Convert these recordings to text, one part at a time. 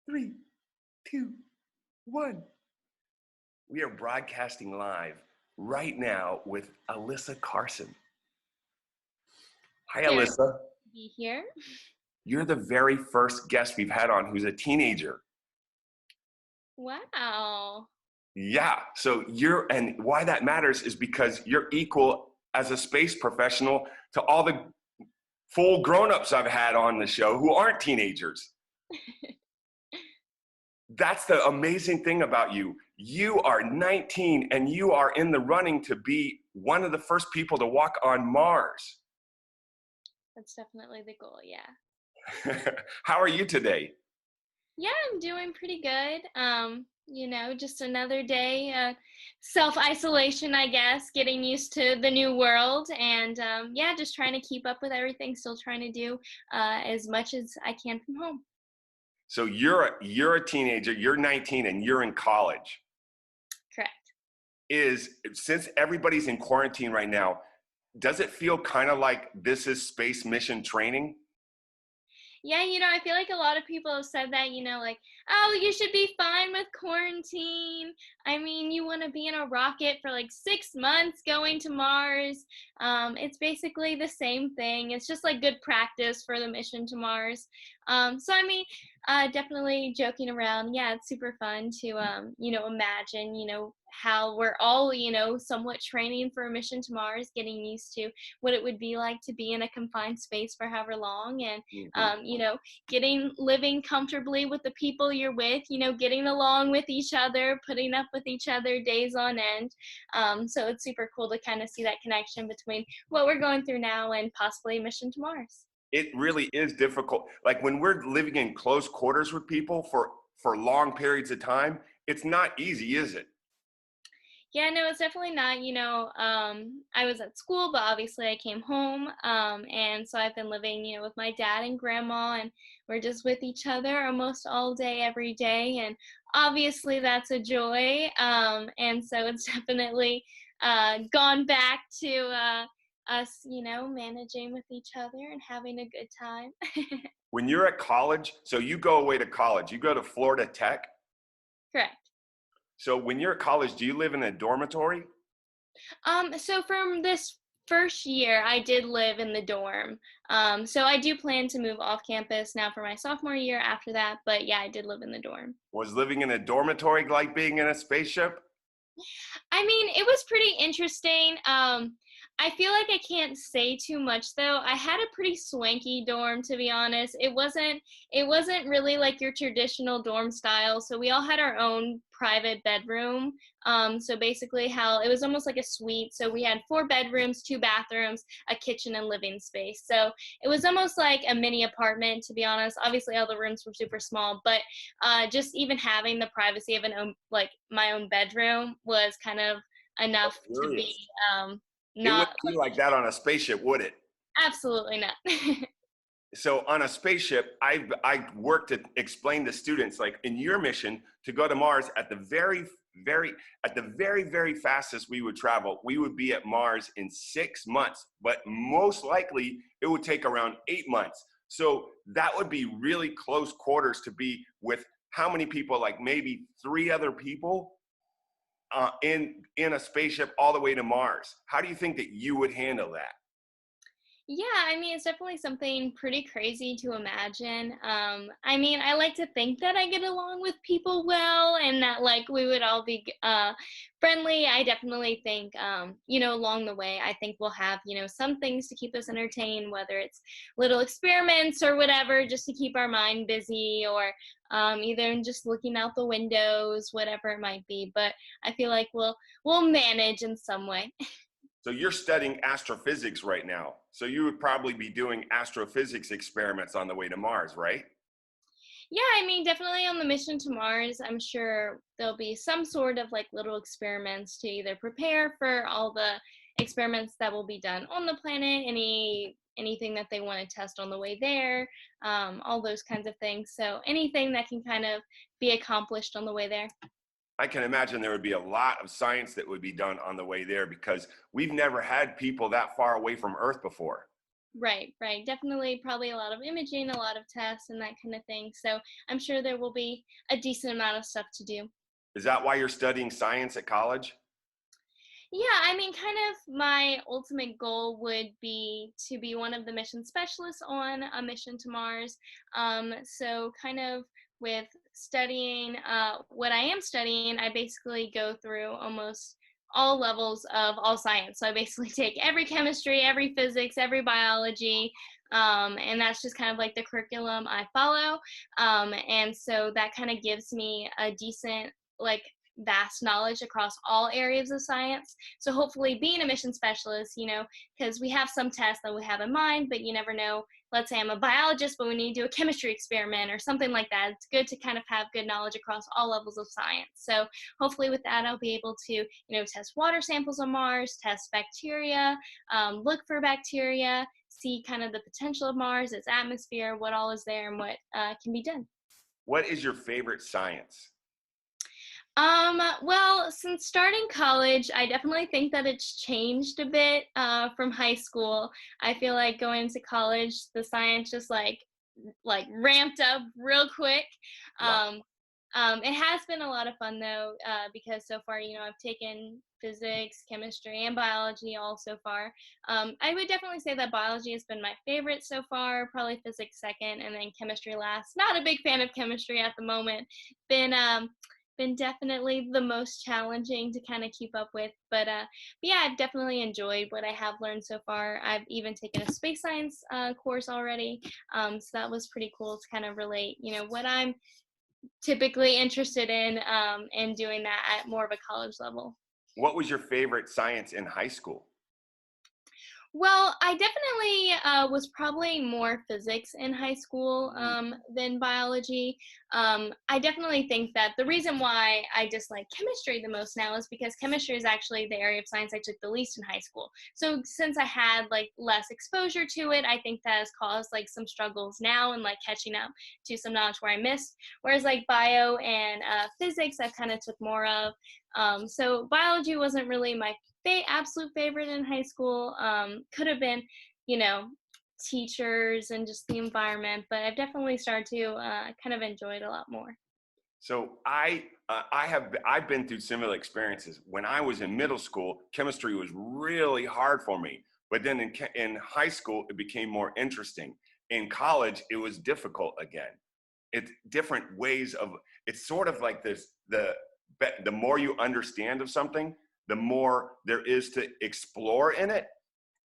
Three, two, one. We are broadcasting live right now with Alyssa Carson. Hi, Very Alyssa. be here. You're the very first guest we've had on who's a teenager. Wow. Yeah, so and why that matters is because you're equal as a space professional to all the full grown-ups I've had on the show who aren't teenagers. That's the amazing thing about you. You are 19 and you are in the running to be one of the first people to walk on Mars. That's definitely the goal, yeah. How are you today? Yeah, I'm doing pretty good. Just another day, self-isolation, I guess, getting used to the new world and yeah, just trying to keep up with everything, still trying to do as much as I can from home. So you're a teenager, you're 19 and you're in college. Correct. Since everybody's in quarantine right now, does it feel kind of like this is space mission training? Yeah, I feel like a lot of people have said that, like, oh, you should be fine with quarantine. I mean, you want to be in a rocket for like 6 months going to Mars. It's basically the same thing. It's just like good practice for the mission to Mars. So, I mean, definitely joking around. Yeah, it's super fun to, imagine, how we're all, somewhat training for a mission to Mars, getting used to what it would be like to be in a confined space for however long. And Mhm. living comfortably with the people you're with, getting along with each other, putting up with each other days on end. So it's super cool to kind of see that connection between what we're going through now and possibly a mission to Mars. It really is difficult. Like when we're living in close quarters with people for long periods of time, it's not easy, is it? Yeah, no, it's definitely not. I was at school, but obviously I came home. And so I've been living, with my dad and grandma, and we're just with each other almost all day, every day. And obviously that's a joy. And so it's definitely gone back to us, managing with each other and having a good time. When you're at college, so you go away to college, you go to Florida Tech. Correct. So when you're at college, do you live in a dormitory? So from this first year, I did live in the dorm. So I do plan to move off campus now for my sophomore year after that. But yeah, I did live in the dorm. Was living in a dormitory like being in a spaceship? I mean, it was pretty interesting. I feel like I can't say too much though. I had a pretty swanky dorm, to be honest. It wasn't really like your traditional dorm style. So we all had our own private bedroom. So basically how it was almost like a suite. So we had 4 bedrooms, 2 bathrooms, a kitchen and living space. So it was almost like a mini apartment, to be honest. Obviously all the rooms were super small, but just even having the privacy of like my own bedroom was kind of enough to be Curious. It not wouldn't be like that on a spaceship, would it? absolutely not. So on a spaceship, I work to explain to students, like in your mission to go to Mars at the very fastest we would travel, we would be at Mars in 6 months, but most likely it would take around 8 months. So that would be really close quarters to be with how many people, like maybe 3 other people in a spaceship all the way to Mars. How do you think that you would handle that? Yeah, I mean, it's definitely something pretty crazy to imagine. I mean, I like to think that I get along with people well and that like we would all be friendly. I definitely think, along the way, I think we'll have, some things to keep us entertained, whether it's little experiments or whatever, just to keep our mind busy or either just looking out the windows, whatever it might be. But I feel like we'll manage in some way. So you're studying astrophysics right now. So you would probably be doing astrophysics experiments on the way to Mars, right? Yeah, I mean, definitely on the mission to Mars, I'm sure there'll be some sort of like little experiments to either prepare for all the experiments that will be done on the planet, anything that they want to test on the way there, all those kinds of things. So anything that can kind of be accomplished on the way there. I can imagine there would be a lot of science that would be done on the way there because we've never had people that far away from Earth before. Right, right. Definitely probably a lot of imaging, a lot of tests and that kind of thing. So I'm sure there will be a decent amount of stuff to do. Is that why you're studying science at college? Yeah, I mean, kind of my ultimate goal would be to be one of the mission specialists on a mission to Mars. So kind of with studying what I am studying, I basically go through almost all levels of all science. So I basically take every chemistry, every physics, every biology, and that's just kind of like the curriculum I follow. And so that kind of gives me a decent, like, vast knowledge across all areas of science. So hopefully being a mission specialist, because we have some tests that we have in mind, but you never know. Let's say I'm a biologist, but we need to do a chemistry experiment or something like that. It's good to kind of have good knowledge across all levels of science. So hopefully with that, I'll be able to, test water samples on Mars, test bacteria, look for bacteria, see kind of the potential of Mars, its atmosphere, what all is there and what can be done. What is your favorite science? Well, since starting college, I definitely think that it's changed a bit from high school. I feel like going into college, the science just like ramped up real quick. Wow. Um, it has been a lot of fun though, because so far, I've taken physics, chemistry, and biology all so far. I would definitely say that biology has been my favorite so far, probably physics second, and then chemistry last. Not a big fan of chemistry at the moment. Been definitely the most challenging to kind of keep up with, but yeah, I've definitely enjoyed what I have learned so far. I've even taken a space science course already, so that was pretty cool to kind of relate, what I'm typically interested in, and doing that at more of a college level. What was your favorite science in high school? Well, I definitely was probably more physics in high school Mm, than biology. I definitely think that the reason why I dislike chemistry the most now is because chemistry is actually the area of science I took the least in high school. So since I had like less exposure to it, I think that has caused like some struggles now and like catching up to some knowledge where I missed. Whereas like bio and physics, I kind of took more of. So biology wasn't really my absolute favorite in high school. Could have been, you know, teachers and just the environment, but I've definitely started to kind of enjoy it a lot more. So I've been through similar experiences. When I was in middle school, chemistry was really hard for me. But then in high school, it became more interesting. In college, it was difficult again. It's different ways of. It's sort of like this. The more you understand of something, the more there is to explore in it,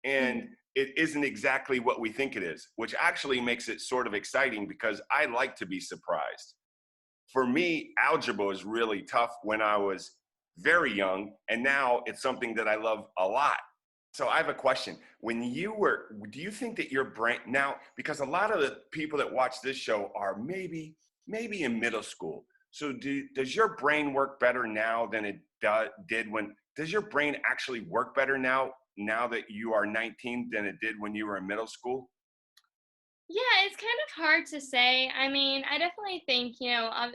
and Mhm. it isn't exactly what we think it is, which actually makes it sort of exciting because I like to be surprised. For me, algebra was really tough when I was very young, and now it's something that I love a lot. So I have a question. Do you think that your brain now, because a lot of the people that watch this show are maybe in middle school. So does your brain work better now than it did does your brain actually work better now that you are 19 than it did when you were in middle school? Yeah, it's kind of hard to say. I mean, I definitely think, I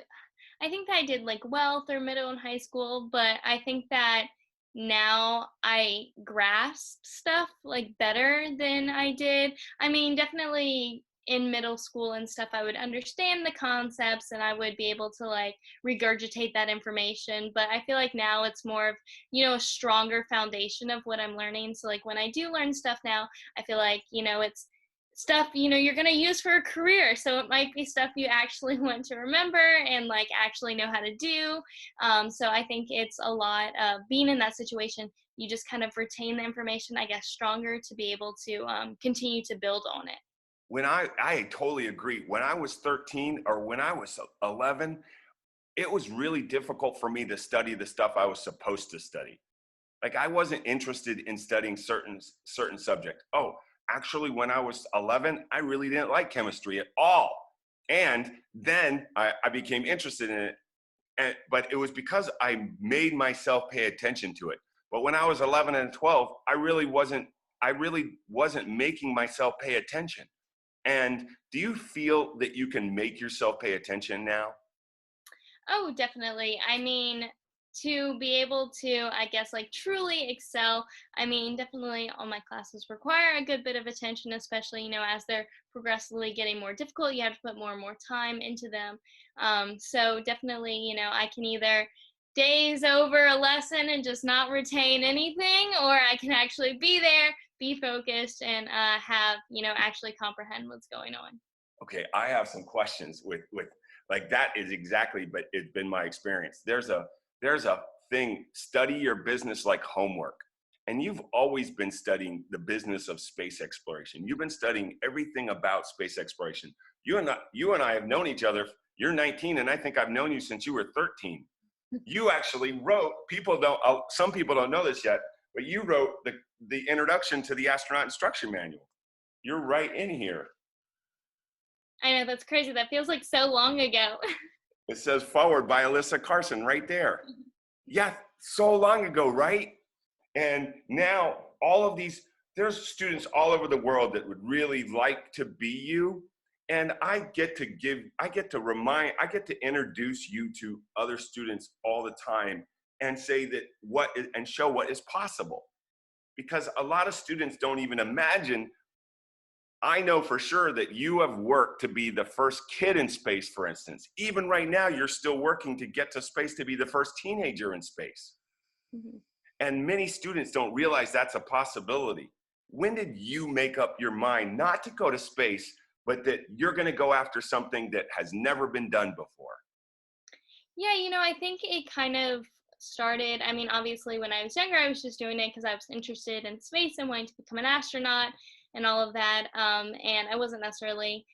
think that I did like well through middle and high school, but I think that now I grasp stuff like better than I did. I mean, definitely in middle school and stuff, I would understand the concepts and I would be able to like regurgitate that information. But I feel like now it's more of, a stronger foundation of what I'm learning. So, like, when I do learn stuff now, I feel like, it's stuff you're going to use for a career, so it might be stuff you actually want to remember and like actually know how to do. So I think it's a lot of being in that situation, you just kind of retain the information, I guess, stronger to be able to continue to build on it. When I totally agree. When I was 13 or when I was 11, it was really difficult for me to study the stuff I was supposed to study. Like I wasn't interested in studying certain subjects. Oh, actually, when I was 11, I really didn't like chemistry at all. And then I became interested in it, but it was because I made myself pay attention to it. But when I was 11 and 12, I really wasn't. I really wasn't making myself pay attention. And do you feel that you can make yourself pay attention now? Oh, definitely. I mean, to be able to, I guess, like truly excel, I mean, definitely all my classes require a good bit of attention, especially, as they're progressively getting more difficult. You have to put more and more time into them. So definitely, I can either daze over a lesson and just not retain anything, or I can actually be there, be focused, and have, actually comprehend what's going on. Okay, I have some questions with like that is exactly, but it's been my experience. There's a thing, study your business like homework. And you've always been studying the business of space exploration. You've been studying everything about space exploration. You and I have known each other. You're 19, and I think I've known you since you were 13. You actually wrote, some people don't know this yet, but you wrote the introduction to the astronaut instruction manual. You're right in here. I know, that's crazy. That feels like so long ago. It says forward by Alyssa Carson right there. Yeah, so long ago, right? And now there's students all over the world that would really like to be you. And I get to introduce you to other students all the time and say that and show what is possible. Because a lot of students don't even imagine. I know for sure that you have worked to be the first kid in space, for instance. Even right now, you're still working to get to space to be the first teenager in space. Mm-hmm. And many students don't realize that's a possibility. When did you make up your mind not to go to space, but that you're going to go after something that has never been done before? Yeah, I think it kind of started, I mean, obviously when I was younger, I was just doing it because I was interested in space and wanting to become an astronaut and all of that. And I wasn't necessarily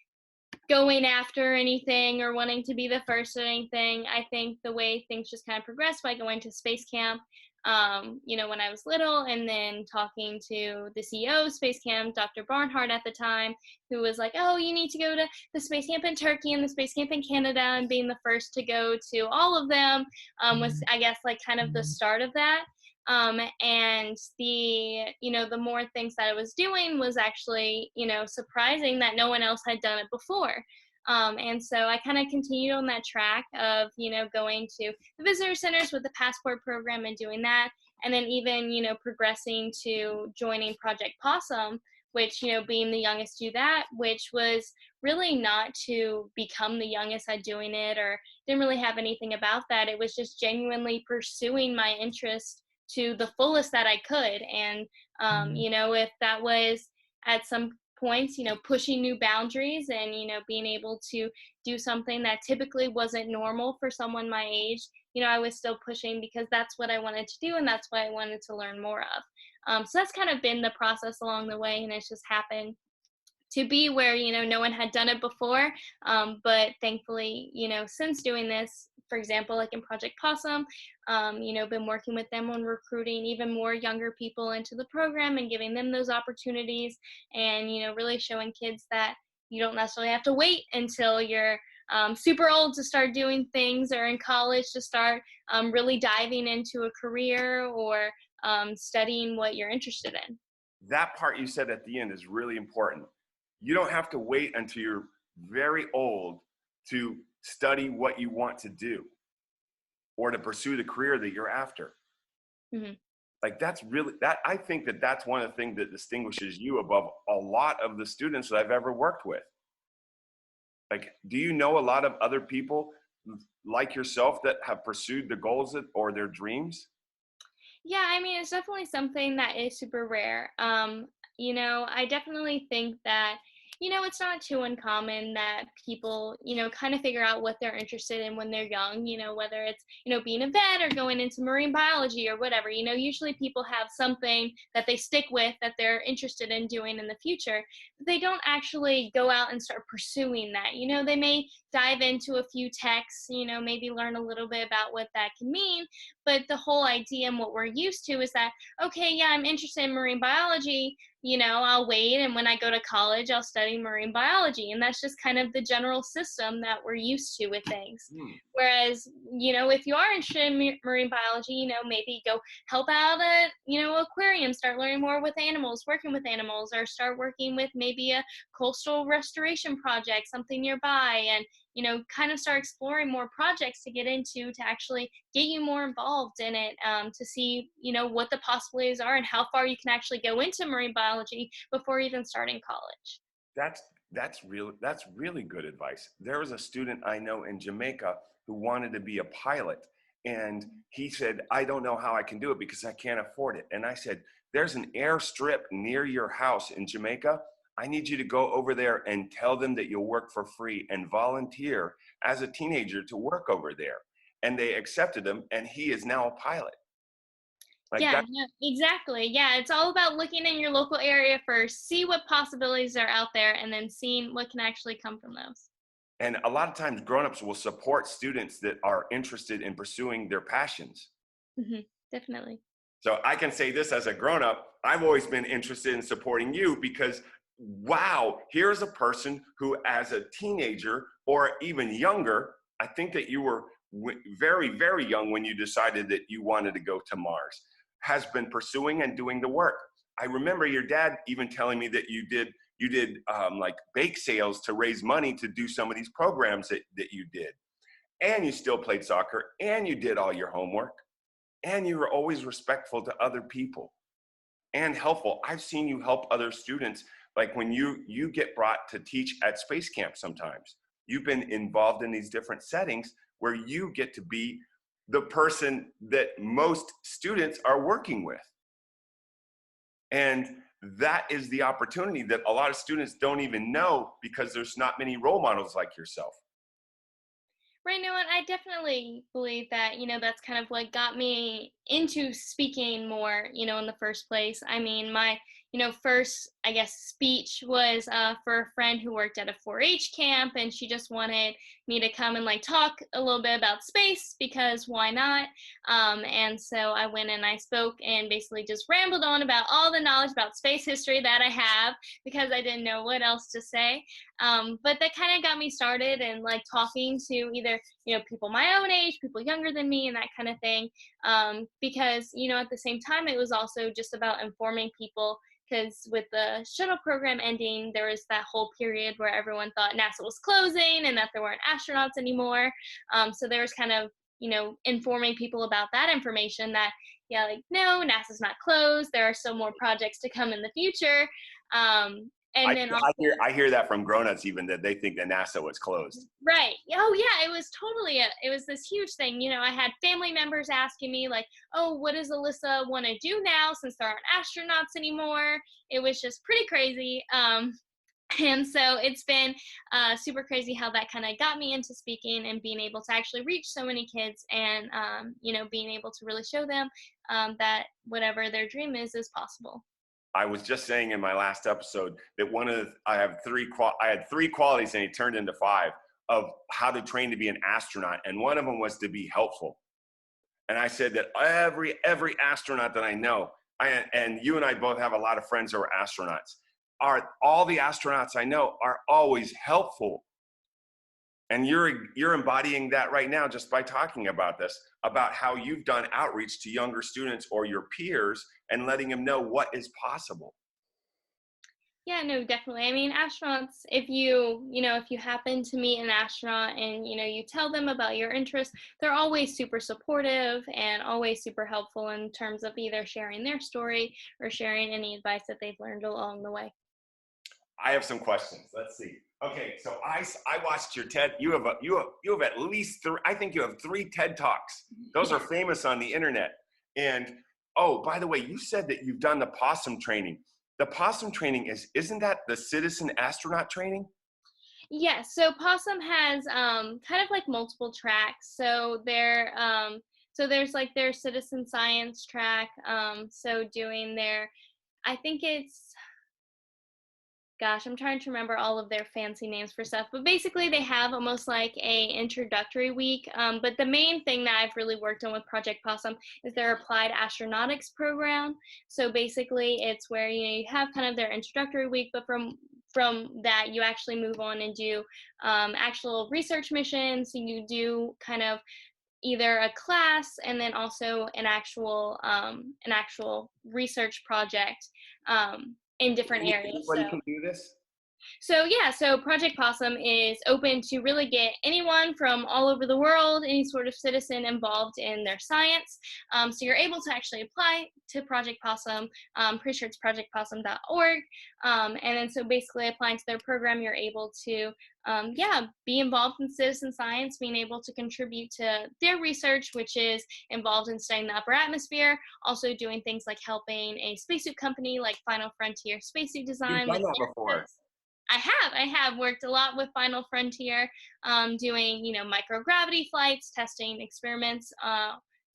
going after anything or wanting to be the first at anything. I think the way things just kind of progressed by going to space camp, when I was little, and then talking to the CEO of space camp, Dr. Barnhart at the time, who was like, oh, you need to go to the space camp in Turkey and the space camp in Canada, and being the first to go to all of them was, I guess, like kind of the start of that. And the more things that I was doing was actually, surprising that no one else had done it before. And so I kind of continued on that track of, going to the visitor centers with the passport program and doing that. And then even, progressing to joining Project Possum, which, being the youngest to do that, which was really not to become the youngest at doing it or didn't really have anything about that. It was just genuinely pursuing my interest to the fullest that I could. And, if that was at some points, pushing new boundaries and, being able to do something that typically wasn't normal for someone my age, I was still pushing because that's what I wanted to do and that's what I wanted to learn more of. So that's kind of been the process along the way, and it's just happened to be where, no one had done it before. But thankfully, since doing this, for example, like in Project Possum, been working with them on recruiting even more younger people into the program and giving them those opportunities, and, really showing kids that you don't necessarily have to wait until you're super old to start doing things, or in college to start really diving into a career or studying what you're interested in. That part you said at the end is really important. You don't have to wait until you're very old to study what you want to do or to pursue the career that you're after. Mm-hmm. Like I think that's one of the things that distinguishes you above a lot of the students that I've ever worked with. Like, do you know a lot of other people like yourself that have pursued the goals or their dreams? Yeah, I mean, it's definitely something that is super rare. I definitely think that, it's not too uncommon that people, kind of figure out what they're interested in when they're young, whether it's, being a vet or going into marine biology or whatever. Usually people have something that they stick with that they're interested in doing in the future, but they don't actually go out and start pursuing that. They may dive into a few texts, maybe learn a little bit about what that can mean. But the whole idea and what we're used to is that, okay, yeah, I'm interested in marine biology, I'll wait, and when I go to college, I'll study marine biology. And that's just kind of the general system that we're used to with things. Whereas, if you are interested in marine biology, maybe go help out at, aquarium, start learning more with animals, working with animals, or start working with maybe a coastal restoration project, something nearby. And, kind of start exploring more projects to get into, to actually get you more involved in it, to see, what the possibilities are and how far you can actually go into marine biology before even starting college. That's really good advice. There was a student I know in Jamaica who wanted to be a pilot, and he said, I don't know how I can do it because I can't afford it. And I said, there's an airstrip near your house in Jamaica. I need you to go over there and tell them that you'll work for free and volunteer as a teenager to work over there. And they accepted him, and he is now a pilot. Yeah, no, exactly. Yeah, it's all about looking in your local area first, see what possibilities are out there, and then seeing what can actually come from those. And a lot of times grown-ups will support students that are interested in pursuing their passions. Definitely. So I can say this as a grown-up, I've always been interested in supporting you because, wow, here's a person who as a teenager or even younger, I think that you were very, very young when you decided that you wanted to go to Mars, has been pursuing and doing the work. I remember your dad even telling me that you did like bake sales to raise money to do some of these programs that you did. And you still played soccer, and you did all your homework, and you were always respectful to other people and helpful. I've seen you help other students, like when you get brought to teach at space camp sometimes. You've been involved in these different settings where you get to be the person that most students are working with. And that is the opportunity that a lot of students don't even know because there's not many role models like yourself. Right, no, and I definitely believe that, that's kind of what got me into speaking more, in the first place. I mean, my, first, I guess, speech was for a friend who worked at a 4-H camp, and she just wanted me to come and talk a little bit about space because why not? And so I went and I spoke and basically just rambled on about all the knowledge about space history that I have because I didn't know what else to say. But that kind of got me started and talking to either, people my own age, people younger than me, and that kind of thing. Because, at the same time, it was also just about informing people because with the shuttle program ending, there was that whole period where everyone thought NASA was closing and that there weren't astronauts anymore. So there was kind of, informing people about that information that, no, NASA's not closed. There are still more projects to come in the future. I hear that from grown-ups even, that they think that NASA was closed. Right. Oh yeah, it was totally it was this huge thing. I had family members asking me oh, what does Alyssa want to do now since there aren't astronauts anymore? It was just pretty crazy. And so it's been super crazy how that kind of got me into speaking and being able to actually reach so many kids and, being able to really show them that whatever their dream is possible. I was just saying in my last episode that I had three qualities and it turned into 5 of how to train to be an astronaut. And one of them was to be helpful. And I said that every astronaut that I know, and you and I both have a lot of friends who are astronauts, all the astronauts I know are always helpful. And you're embodying that right now just by talking about this, about how you've done outreach to younger students or your peers and letting them know what is possible. Yeah, no, definitely. I mean, astronauts, if you happen to meet an astronaut and, you tell them about your interests, they're always super supportive and always super helpful in terms of either sharing their story or sharing any advice that they've learned along the way. I have some questions. Let's see. Okay, so I watched your TED. You have at least 3. I think you have 3 TED Talks. Those are famous on the internet. And oh, by the way, you said that you've done the possum training. The possum training isn't that the citizen astronaut training? Yes. So possum has kind of multiple tracks. So there's their citizen science track. So doing I think it's, gosh, I'm trying to remember all of their fancy names for stuff, but basically they have almost like a introductory week. But the main thing that I've really worked on with Project Possum is their applied astronautics program. So basically it's where, you have kind of their introductory week, but from that you actually move on and do actual research missions. So you do kind of either a class and then also an actual research project in different areas. Anybody can do this? So yeah, so Project Possum is open to really get anyone from all over the world, any sort of citizen involved in their science. So you're able to actually apply to Project Possum. Pretty sure it's projectpossum.org. And then so basically applying to their program, you're able to yeah, be involved in citizen science, being able to contribute to their research, which is involved in studying the upper atmosphere, also doing things like helping a spacesuit company like Final Frontier spacesuit You've design done with that their before. tests. I have worked a lot with Final Frontier, doing, you know, microgravity flights, testing experiments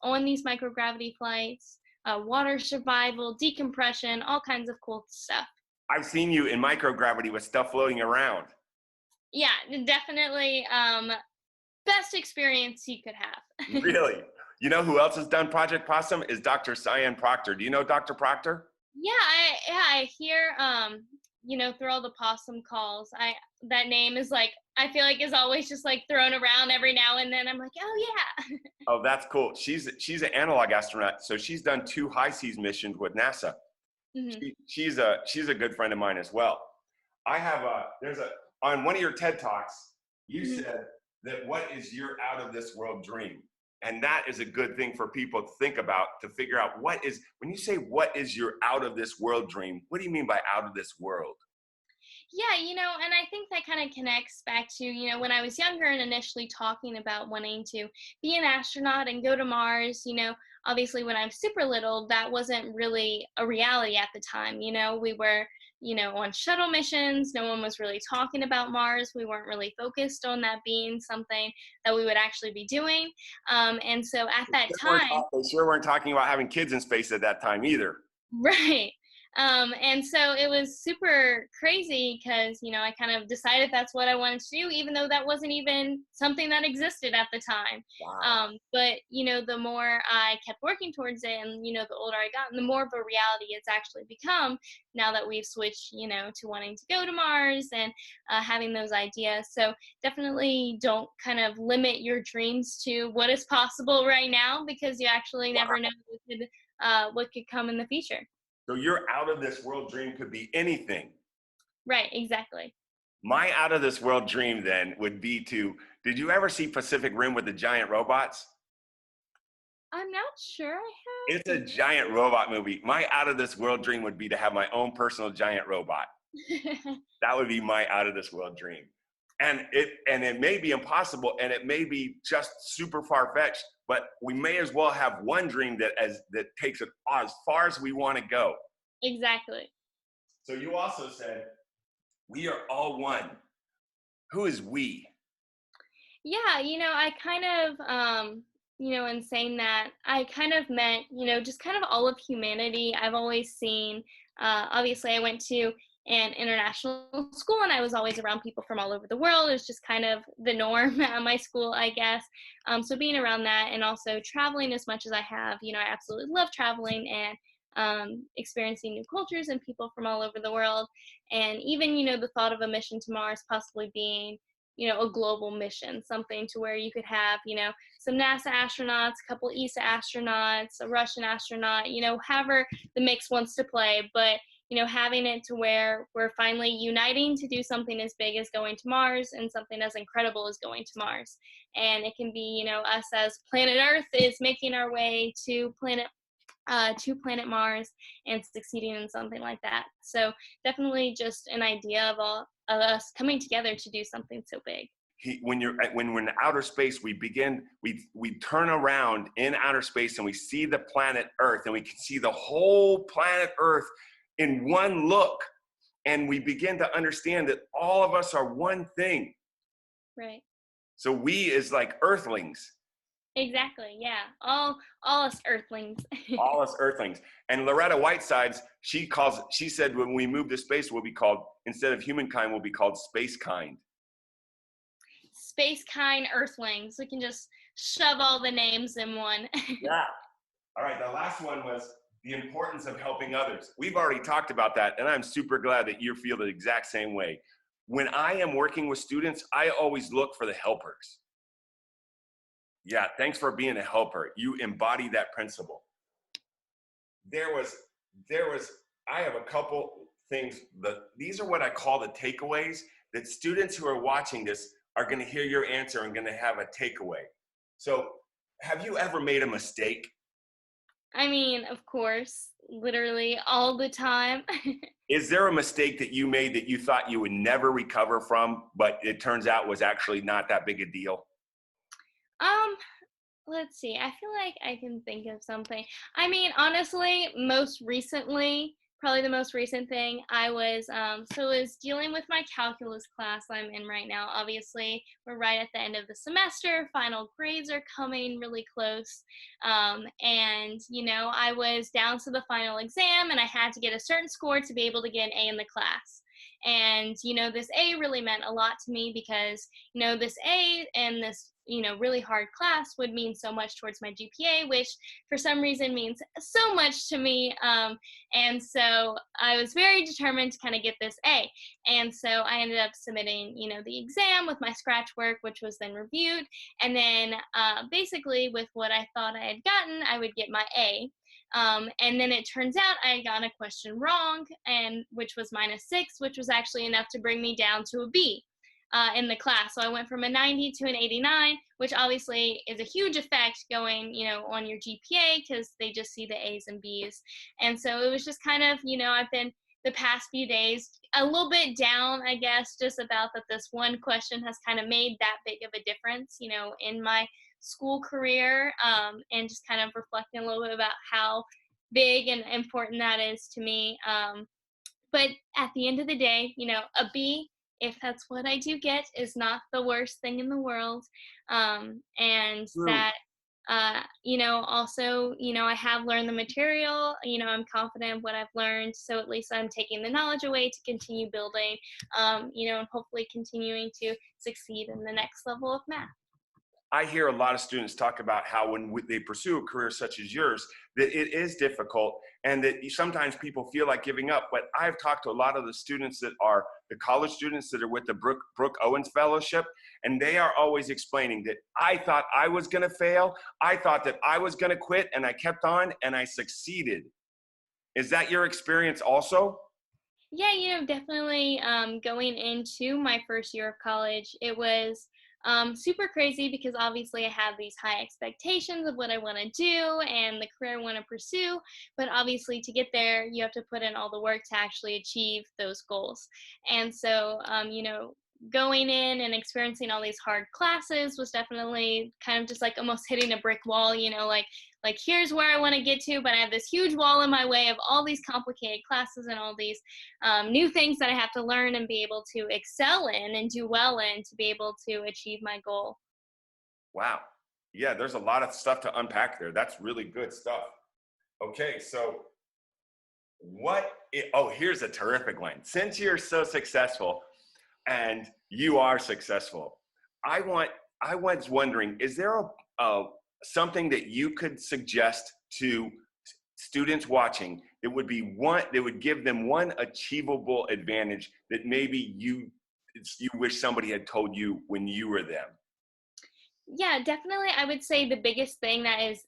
on these microgravity flights, water survival, decompression, all kinds of cool stuff. I've seen you in microgravity with stuff floating around. Yeah, definitely best experience you could have. Really? You know who else has done Project Possum is Dr. Cyan Proctor. Do you know Dr. Proctor? I hear you know, through all the possum calls, that name is like, I feel like is always just like thrown around every now and then. I'm like, oh yeah. Oh, that's cool. She's an analog astronaut, so she's done 2 high seas missions with NASA. Hmm. She's a good friend of mine as well. I have on one of your TED Talks, you Hmm. said that what is your out of this world dream? And that is a good thing for people to think about, to figure out when you say what is your out of this world dream, what do you mean by out of this world? Yeah, you know, and I think that kind of connects back to, you know, when I was younger and initially talking about wanting to be an astronaut and go to Mars, you know, obviously when I was super little, that wasn't really a reality at the time. You know, we were, you know, on shuttle missions. No one was really talking about Mars. We weren't really focused on that being something that we would actually be doing. And so at that time, They sure weren't talking about having kids in space at that time either. right. And so it was super crazy because, you know, I kind of decided that's what I wanted to do, even though that wasn't even something that existed at the time. Wow. But, you know, the more I kept working towards it and, you know, the older I got, the more of a reality it's actually become now that we've switched, you know, to wanting to go to Mars and having those ideas. So definitely don't kind of limit your dreams to what is possible right now, because you actually never know what could come in the future. So your out of this world dream could be anything. Right, exactly. My out of this world dream then would be did you ever see Pacific Rim with the giant robots? I'm not sure I It's a giant robot movie. My out of this world dream would be to have my own personal giant robot. have. That would be my out of this world dream. And it may be impossible and it may be just super far-fetched, but we may as well have one dream that takes it as far as we want to go. Exactly. So you also said, we are all one. Who is we? Yeah, you know, I kind of, you know, in saying that, I kind of meant, you know, just kind of all of humanity. I've always seen, obviously, I went to an international school and I was always around people from all over the world. It was just kind of the norm at my school, I guess. So being around that and also traveling as much as I have, you know, I absolutely love traveling and experiencing new cultures and people from all over the world. And even, you know, the thought of a mission to Mars possibly being, you know, a global mission, something to where you could have, you know, some NASA astronauts, a couple ESA astronauts, a Russian astronaut, you know, however the mix wants to play, but, you know, having it to where we're finally uniting to do something as big as going to Mars and something as incredible as going to Mars. And it can be, you know, us as planet Earth is making our way to planet Mars and succeeding in something like that. So definitely just an idea of us coming together to do something so big. When we're in outer space, we turn around in outer space and we see the planet Earth and we can see the whole planet Earth in one look. And we begin to understand that all of us are one thing. Right. So we is like Earthlings. Exactly. Yeah. All us Earthlings. All us Earthlings. And Loretta Whitesides, she said when we move to space, we'll be called, instead of humankind, we'll be called space kind. Space kind Earthlings. We can just shove all the names in one. Yeah. All right. The last one was the importance of helping others. We've already talked about that, and I'm super glad that you feel the exact same way. When I am working with students, I always look for the helpers. Yeah, thanks for being a helper. You embody that principle. I have a couple things, these are what I call the takeaways, that students who are watching this are going to hear your answer and going to have a takeaway. So have you ever made a mistake? I mean, of course, literally all the time. Is there a mistake that you made that you thought you would never recover from, but it turns out was actually not that big a deal? Um, let's see. I feel like I can think of something. I mean, honestly, most recently, probably the most recent thing, I was dealing with my calculus class I'm in right now. Obviously, we're right at the end of the semester. Final grades are coming really close. And, I was down to the final exam and I had to get a certain score to be able to get an A in the class. And, this A really meant a lot to me because, this A and this, really hard class would mean so much towards my GPA, which for some reason means so much to me. And so I was very determined to kind of get this A. And so I ended up submitting, the exam with my scratch work, which was then reviewed. And then basically with what I thought I had gotten, I would get my A. And then it turns out I got a question wrong, and which was -6, which was actually enough to bring me down to a B in the class. So I went from a 90 to an 89, which obviously is a huge effect going, on your GPA because they just see the A's and B's. And so it was just kind of, I've been the past few days a little bit down, I guess, just about that this one question has kind of made that big of a difference, in my school career, and just kind of reflecting a little bit about how big and important that is to me. But at the end of the day, a B, if that's what I do get, is not the worst thing in the world. And True. that, also, I have learned the material, I'm confident in what I've learned. So at least I'm taking the knowledge away to continue building, and hopefully continuing to succeed in the next level of math. I hear a lot of students talk about how when they pursue a career such as yours, that it is difficult and that sometimes people feel like giving up. But I've talked to a lot of the students that are the college students that are with the Brooke Owens Fellowship, and they are always explaining that I thought I was going to fail. I thought that I was going to quit, and I kept on and I succeeded. Is that your experience also? Yeah, definitely going into my first year of college, it was super crazy because obviously I have these high expectations of what I want to do and the career I want to pursue. But obviously, to get there, you have to put in all the work to actually achieve those goals. And so, going in and experiencing all these hard classes was definitely kind of just like almost hitting a brick wall, like here's where I want to get to, but I have this huge wall in my way of all these complicated classes and all these new things that I have to learn and be able to excel in and do well in to be able to achieve my goal. Wow. Yeah, there's a lot of stuff to unpack there. That's really good stuff. Okay, so here's a terrific one. Since you're so successful and you are successful, I was wondering, is there something that you could suggest to students watching that would give them one achievable advantage that maybe you wish somebody had told you when you were them? Yeah, definitely. I would say the biggest thing that is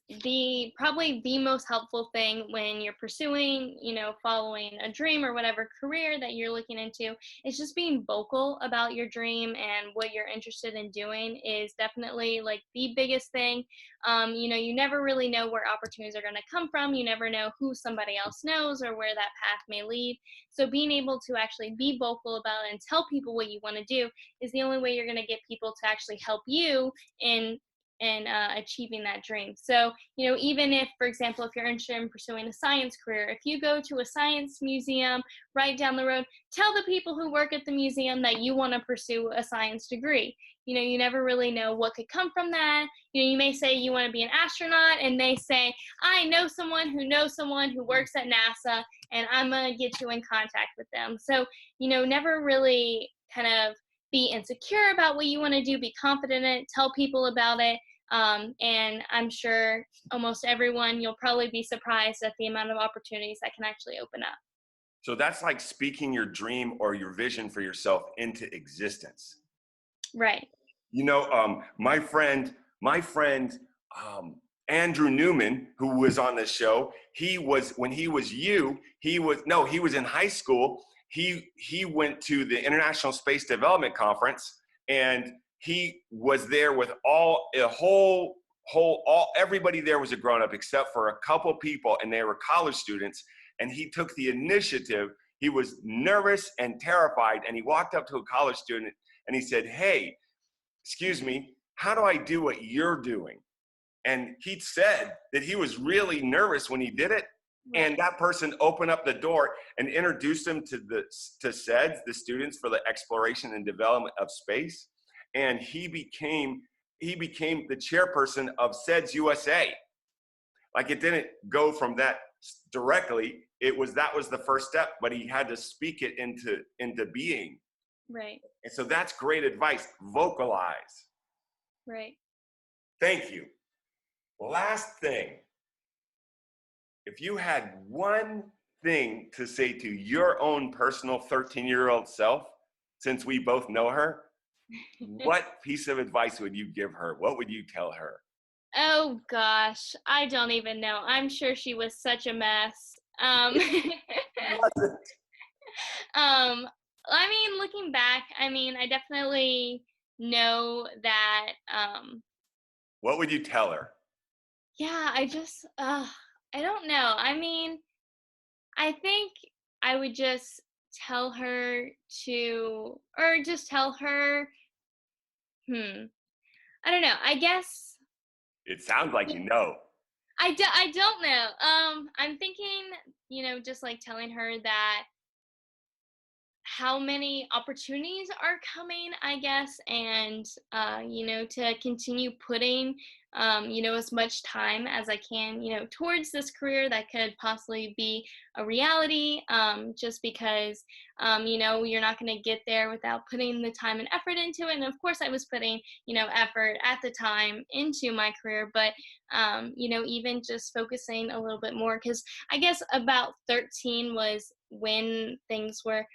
probably the most helpful thing when you're pursuing, following a dream or whatever career that you're looking into is just being vocal about your dream and what you're interested in doing is definitely like the biggest thing. You never really know where opportunities are going to come from. You never know who somebody else knows or where that path may lead. So being able to actually be vocal about it and tell people what you want to do is the only way you're going to get people to actually help you in achieving that dream. So, even if, for example, if you're interested in pursuing a science career, if you go to a science museum right down the road, tell the people who work at the museum that you want to pursue a science degree. You never really know what could come from that. You may say you want to be an astronaut and they say, I know someone who works at NASA and I'm going to get you in contact with them. So, never really kind of be insecure about what you want to do, be confident in it, tell people about it. And I'm sure almost everyone, you'll probably be surprised at the amount of opportunities that can actually open up. So that's like speaking your dream or your vision for yourself into existence. Right. My friend, Andrew Newman, who was on this show, he was in high school he went to the International Space Development Conference, and he was there with everybody there was a grown-up except for a couple people, and they were college students. And he took the initiative. He was nervous and terrified, and he walked up to a college student and he said, "Hey, excuse me, how do I do what you're doing?" And he said that he was really nervous when he did it. And that person opened up the door and introduced him to SEDS, the Students for the Exploration and Development of Space. And he became the chairperson of SEDS USA. Like, it didn't go from that directly. That was the first step, but he had to speak it into being. Right. And so that's great advice. Vocalize. Right. Thank you. Last thing. If you had one thing to say to your own personal 13-year-old self, since we both know her, what piece of advice would you give her? What would you tell her? Oh gosh, I don't even know. I'm sure she was such a mess. I mean, looking back, I definitely know that, what would you tell her? yeah, I don't know. I mean, I think I would just tell her I don't know. I guess It sounds like you know. I don't know. I'm thinking, just like telling her that how many opportunities are coming, I guess, and to continue putting as much time as I can, towards this career that could possibly be a reality, just because you're not going to get there without putting the time and effort into it. And of course I was putting effort at the time into my career, but even just focusing a little bit more, because I guess about 13 was when things were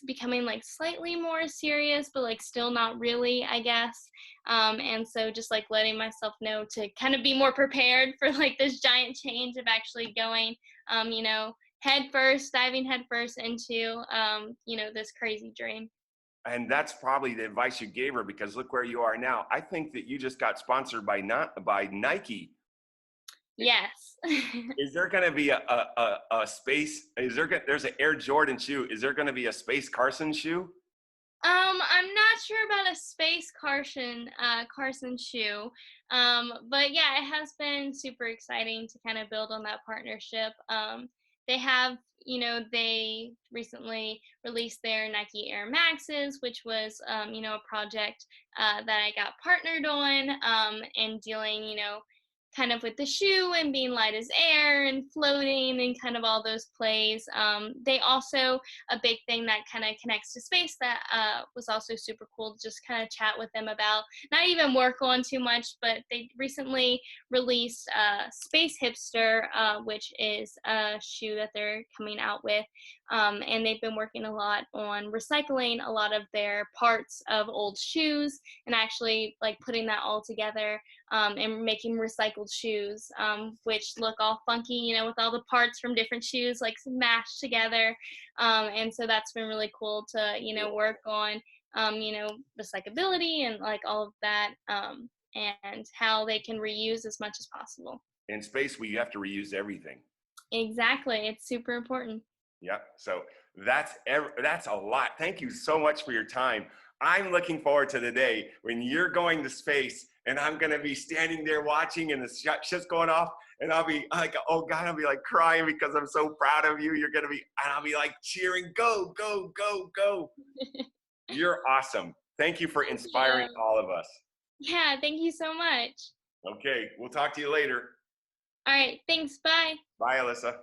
becoming like slightly more serious, but like still not really, I guess. And so just like letting myself know to kind of be more prepared for like this giant change of actually going, diving head first into, this crazy dream. And that's probably the advice you gave her, because look where you are now. I think that you just got sponsored by Nike. Yes. Is there going to be a space? There's an Air Jordan shoe. Is there going to be a Space Carson shoe? I'm not sure about a Space Carson shoe. But yeah, it has been super exciting to kind of build on that partnership. They have, they recently released their Nike Air Maxes, which was, a project that I got partnered on, and dealing, kind of with the shoe and being light as air and floating and kind of all those plays. They also, a big thing that kind of connects to space that was also super cool to just kind of chat with them about, not even work on too much, but they recently released Space Hipster, which is a shoe that they're coming out with. And they've been working a lot on recycling a lot of their parts of old shoes and actually like putting that all together, and making recycled shoes, which look all funky, with all the parts from different shoes like mashed together. And so that's been really cool to, work on, recyclability and like all of that, and how they can reuse as much as possible. In space, we have to reuse everything. Exactly. It's super important. Yeah. So that's a lot. Thank you so much for your time. I'm looking forward to the day when you're going to space and I'm going to be standing there watching and the shit's going off, and I'll be like, oh God, I'll be like crying because I'm so proud of you. And I'll be like cheering, go, go, go, go. You're awesome. Thank you for inspiring all of us. Yeah, thank you so much. Okay, we'll talk to you later. All right, thanks. Bye. Bye, Alyssa.